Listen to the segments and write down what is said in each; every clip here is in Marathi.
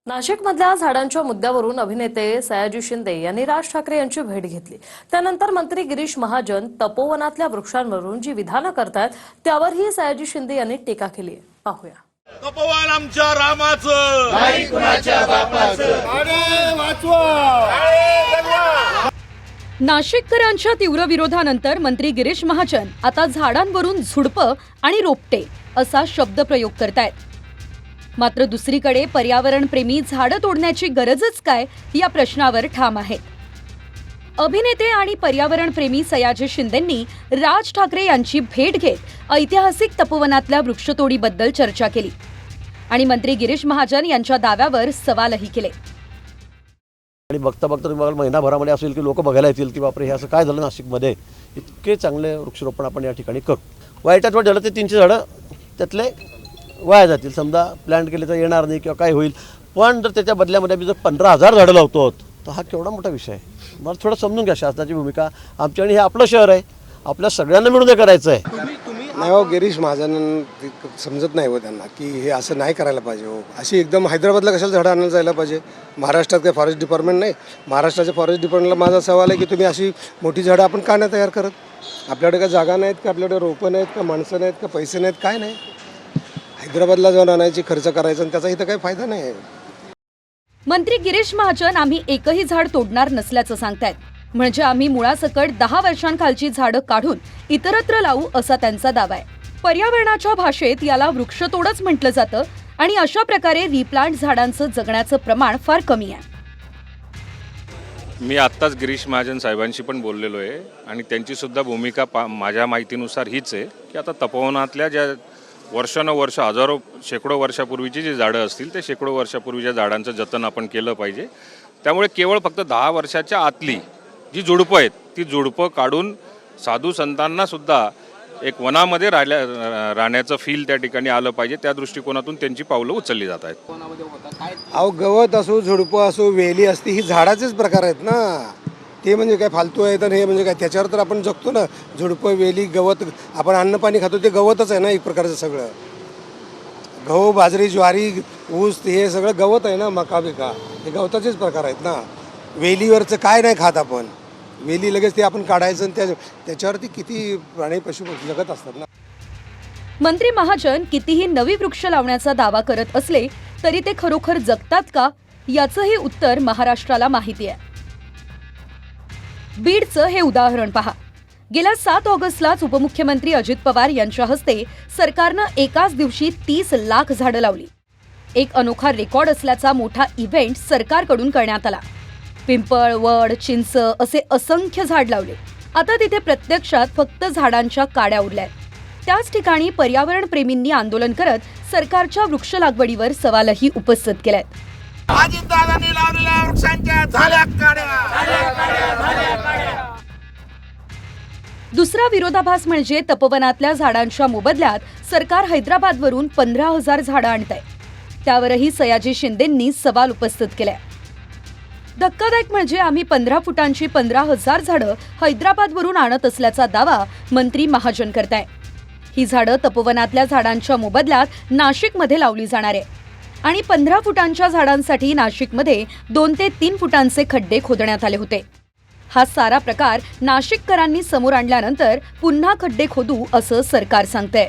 नाशिकमधल्या झाडांच्या मुद्द्यावरून अभिनेते सयाजी शिंदे यांनी राज ठाकरे यांची भेट घेतली। त्यानंतर मंत्री गिरीश महाजन तपोवनातल्या वृक्षांवरून जी विधानं करतात त्यावरही सयाजी शिंदे यांनी टीका केली आहे। पाहूया। तपोवन आमच्या रामाचं, नाही कुणाच्या बापाचं, अरे वाचवा, अरे जगवा। नाशिककरांच्या तीव्र विरोधानंतर मंत्री गिरीश महाजन आता झाडांवरून झुडपं आणि रोपटे असा शब्दप्रयोग करतायत। मात्र दुसरीकडे पर्यावरणप्रेमी झाडं तोडण्याची गरजच काय या प्रश्नावर ठाम आहेत। अभिनेते आणि पर्यावरणप्रेमी सयाजी शिंदेंनी राज ठाकरे यांची भेट घेत ऐतिहासिक तपोवनातल्या वृक्षतोडीबद्दल चर्चा केली आणि मंत्री गिरीश महाजन यांच्या दाव्यावर सवालही केले। आणि बघता बघता तुम्हाला महिनाभरामध्ये असेल की लोक बघायला येतील की बापरे हे असं काय झालं नाशिकमध्ये, इतके चांगले वृक्षरोपण आपण या ठिकाणी करू। वाईटात वाईट झालं ते 300 झाडं त्यातले वाया जातील, समजा प्लॅन केले तर येणार नाही किंवा काय होईल, पण जर त्याच्या बदल्यामध्ये आम्ही जर 15,000 झाडं लावतो तर हा केवढा मोठा विषय आहे। मला थोडं समजून घ्या शासनाची भूमिका। आमच्याकडे हे आपलं शहर आहे, आपल्या सगळ्यांना मिळून हे करायचं आहे। नाही हो, गिरीश महाजन समजत नाही हो त्यांना की हे असं नाही करायला पाहिजे हो। अशी एकदम हैदराबादला कशाला झाडं आणायला जायला पाहिजे? महाराष्ट्रात काही फॉरेस्ट डिपार्टमेंट नाही? महाराष्ट्राच्या फॉरेस्ट डिपार्टमेंटला माझा सवाल आहे की तुम्ही अशी मोठी झाडं आपण का नाही तयार करत? आपल्याकडे काय जागा नाहीत का? आपल्याकडे रोपं नाहीत का? माणसं नाहीत का? पैसे नाहीत? काय नाही? हैदराबादला जाऊन आणायची, खर्च करायचा आणि त्याचा इथं काही फायदा नाही आहे। मंत्री गिरीश महाजन आम्ही एकही झाड तोडणार नसल्याचं सांगतायत। म्हणजे आम्ही मुळासकट 10 वर्षांखालची झाडं काढून इतरत्र लावू असा त्यांचा दावा आहे। पर्यावरणाच्या भाषेत याला वृक्षतोडच म्हटलं जातं आणि अशा प्रकारे रिप्लांट झाडांचं जगण्याचं प्रमाण फार कमी आहे। मी आत्ताच गिरीश महाजन साहेबांशी पण बोललेलो आहे आणि त्यांची सुद्धा भूमिका माझ्या माहितीनुसार हीच आहे की आता तपोवनातल्या ज्या वर्षानुवर्ष हजारो शेकडो वर्षापूर्वीची जी झाडं असतील ते शेकडो वर्षापूर्वीच्या झाडांचं जतन आपण केलं पाहिजे। त्यामुळे केवळ फक्त 10 वर्षाच्या आतली जी झुडपं आहेत ती झुडपं काढून साधू संतांना सुद्धा एक वनामध्ये राहण्याचं फील त्या ठिकाणी आलं पाहिजे, त्या दृष्टिकोनातून त्यांची पावलं उचलली जात आहेत। अहो, गवत असो, झुडपं असो, वेली असते, ही झाडाचेच प्रकार आहेत ना। ते म्हणजे काय फालतू आहे तर हे म्हणजे काय? त्याच्यावर तर आपण जगतो ना। झुडपं, वेली, गवत, आपण अन्न पाणी खातो ते गवतच आहे ना एक प्रकारचं। सगळं गहू, बाजरी, ज्वारी, ऊस हे सगळं गवत आहे ना। मका बिका हे गवताचेच प्रकार आहेत ना। वेलीवरचं काय नाही खात आपण? वेली लगेच ते आपण काढायचं आणि त्याच्यावरती किती प्राणी पशु जगत असतात ना। मंत्री महाजन कितीही नवी वृक्ष लावण्याचा दावा करत असले तरी ते खरोखर जगतात का याचंही उत्तर महाराष्ट्राला माहिती आहे। बीडचं हे उदाहरण पहा। गेल्या 7 ऑगस्टलाच उपमुख्यमंत्री अजित पवार यांच्या हस्ते सरकारनं एकाच दिवशी 30 लाख झाडं लावली। एक अनोखा रेकॉर्ड असल्याचा मोठा इव्हेंट सरकारकडून करण्यात आला। पिंपळ, वड, चिंच असे असंख्य झाड लावले। आता तिथे प्रत्यक्षात फक्त झाडांच्या काड्या उरल्यात। त्याच ठिकाणी पर्यावरण प्रेमींनी आंदोलन करत सरकारच्या वृक्ष लागवडीवर सवालही उपस्थित केलेत। अजितदादांनी लावलेल्या वृक्षांच्या झाल्या काड्या। दुसरा विरोधाभास म्हणजे तपोवनातल्या झाडांच्या मोबदल्यात सरकार हैदराबादवरून 15,000 झाडं आणतंय। त्यावरही सयाजी शिंदेंनी सवाल उपस्थित केलाय। धक्कादायक म्हणजे आम्ही 15 फुटांची 15,000 झाडं हैदराबादवरून आणत असल्याचा दावा मंत्री महाजन करताय। ही झाडं तपोवनातल्या झाडांच्या मोबदल्यात नाशिकमध्ये लावली जाणार आहे आणि 15 फुटांच्या झाडांसाठी नाशिकमध्ये 2 ते 3 फुटांचे खड्डे खोदण्यात आले होते। हा सारा प्रकार नाशिककरांनी समोर आणल्यानंतर पुन्हा खड्डे खोदू असं सरकार सांगतंय।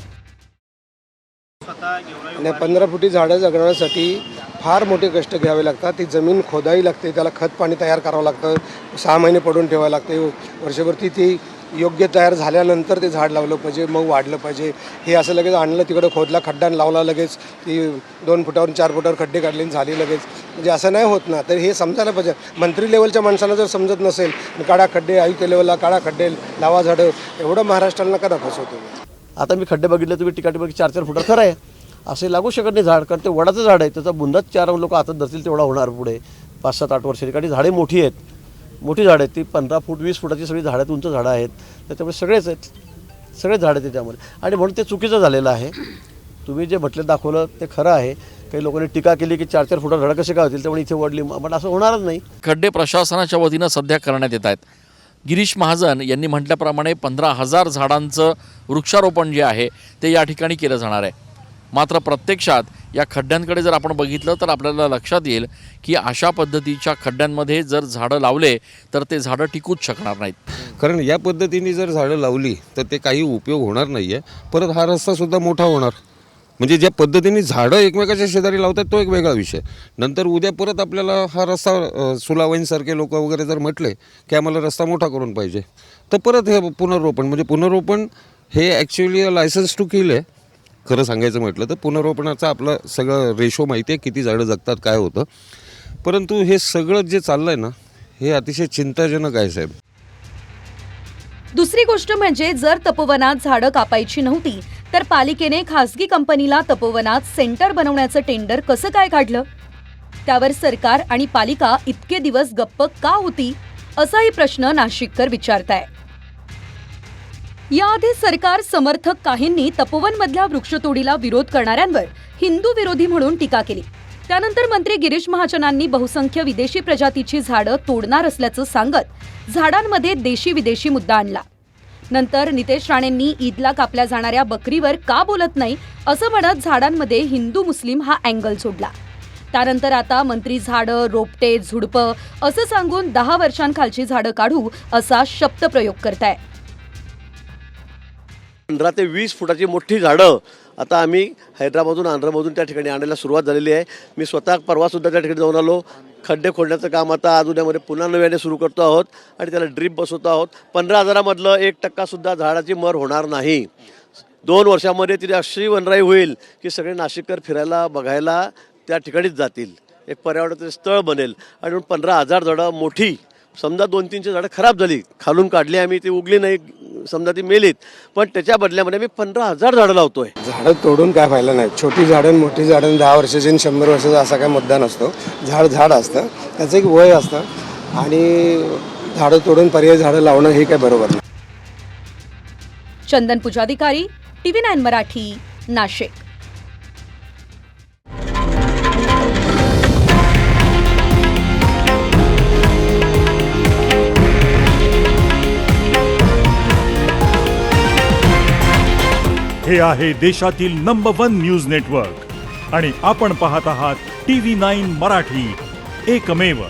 15 फुटी झाडं जगण्यासाठी फार मोठे कष्ट घ्यावे लागतात। ती जमीन खोदावी लागते, त्याला खत पाणी तयार करावं लागतं, 6 महिने पडून ठेवावं लागते, वर्षभर ती योग्य तयार झाल्यानंतर ते झाड लावलं पाहिजे, मग वाढलं पाहिजे। हे असं लगेच आणलं, तिकडं खोदला, खड्डा लावला, लगेच ती 2 फुटावर 4 फुटावर खड्डे काढले झाली लगेच, म्हणजे असं नाही होत ना। तर हे समजायला पाहिजे। मंत्री लेवलच्या माणसाला जर समजत नसेल, काढा खड्डे, आयुक्त लेवलला काढा खड्डे, लावा झाडं, एवढं महाराष्ट्राला नका फसवतो। आता मी खड्डे बघितले, तुम्ही टिकाटी 4-4 फुटावर खरं आहे, असे लागू शकत नाही झाड, कारण ते वडाचं झाड आहे, त्याचा बुंदाच 4 लोक हातात धरतील तेवढा होणार पुढे 5-7-8 वर्षांनी। कारण झाडे मोठी आहेत, मोठी झाडं आहेत, ती 15 फूट 20 फुटाची सगळी झाडं आहेत, उंच झाडं आहेत, त्याच्यामुळे सगळेच झाडं आहेत त्याच्यामध्ये। आणि म्हणून ते चुकीचं झालेलं आहे। तुम्ही जे म्हटलं दाखवलं ते खरं आहे। काही लोकांनी टीका केली की 4-4 फुटावर झाडं कसे काय होतील, त्यामुळे इथे वडली, पण असं होणारच नाही। खड्डे प्रशासनाच्या वतीनं सध्या करण्यात येत आहेत। गिरीश महाजन यांनी म्हटल्याप्रमाणे 15,000 झाडांचं वृक्षारोपण जे आहे ते या ठिकाणी केलं जाणार आहे। मात्र प्रत्यक्षात या खड्ड्यांकडे जर आपण बघितलं तर आपल्याला लक्षात येईल की अशा पद्धतीच्या खड्ड्यांमध्ये जर झाडं लावले तर ते झाडं टिकूच शकणार नाहीत. कारण या पद्धतीने जर झाडं लावली तर ते काही उपयोग होणार नाही आहे. परत हा रस्तासुद्धा मोठा होणार. म्हणजे ज्या पद्धतीने झाडं एकमेकाच्या शेजारी लावतात तो एक वेगळा विषय. नंतर उद्या परत आपल्याला हा रस्ता सुलावाईंसारखे लोक वगैरे जर म्हटले की आम्हाला रस्ता मोठा करून पाहिजे तर परत हे पुनर्रोपण म्हणजे पुनर्रोपण हे ॲक्च्युली लायसन्स टू किल आहे. खरं सांगायचं म्हटलं तर पुनर्रोपणाचं आपलं सगळं रेशो माहिती आहे, किती झाडं जगतात काय होतं. परंतु हे सगळं जे चाललं आहे ना हे अतिशय चिंताजनक आहे साहेब. दुसरी गोष्ट म्हणजे जर तपोवनात झाडं कापायची नव्हती तर पालिकेने खासगी कंपनीला तपोवनात सेंटर बनवण्याचं टेंडर कसं काय काढलं? त्यावर सरकार आणि पालिका इतके दिवस गप्प का होती असाही प्रश्न नाशिककर विचारताय. याआधी सरकार समर्थक काहींनी तपोवनमधल्या वृक्षतोडीला विरोध करणाऱ्यांवर हिंदू विरोधी म्हणून टीका केली. त्यानंतर मंत्री गिरीश महाजनांनी बहुसंख्य विदेशी प्रजातीची झाडं तोडणार असल्याचं सांगत झाडांमध्ये देशी विदेशी मुद्दा आणला. नंतर नितेश राणेंनी ईदला कापल्या जाणाऱ्या बकरीवर का बोलत नाही असं म्हणत झाडांमध्ये हिंदू मुस्लिम हा अँगल सोडला. त्यानंतर आता मंत्री झाडं रोपटे झुडपं असं सांगून 10 वर्षांखालची झाडं काढू असा शब्दप्रयोग करताय. 15 ते 20 फुटाची मोठी झाडं आता आम्ही हैदराबादमधून आंध्रमधून त्या ठिकाणी आणायला सुरुवात झालेली आहे. मी स्वतः परवासुद्धा त्या ठिकाणी जाऊन आलो. खड्डे खोदण्याचं काम आता आज उद्यामध्ये पुन्हा नव्याने सुरू करतो आहोत आणि त्याला ड्रीप बसवतो आहोत. 15,000मधलं 1% झाडाची मर होणार नाही. 2 वर्षामध्ये तिथे अशी वनराई होईल की सगळे नाशिककर फिरायला बघायला त्या ठिकाणीच जातील. एक पर्यावरणाचं स्थळ बनेल आणि 15,000 झाडं मोठी. समजा 2-300 झाडं खराब झाली, खालून काढली आम्ही, ती उगली नाही, समजा ती मेलीत, पण त्याच्या बदल्यामध्ये मी 15,000 झाडं लावतोय. झाडं तोडून काय फायदा नाही. छोटी झाडं मोठी झाडं 10 वर्षाची 100 वर्षाचा असा काय मुद्दा नसतो. झाड असतं, त्याचं एक वय असतं आणि झाडं तोडून पर्यायी झाडं लावणं हे काय बरोबर नाही. चंदन पुजाधिकारी, TV9 मराठी, नाशिक. हे आहे देशातील नंबर 1 न्यूज नेटवर्क आणि आपण पाहत आहात TV9 मराठी, एकमेव.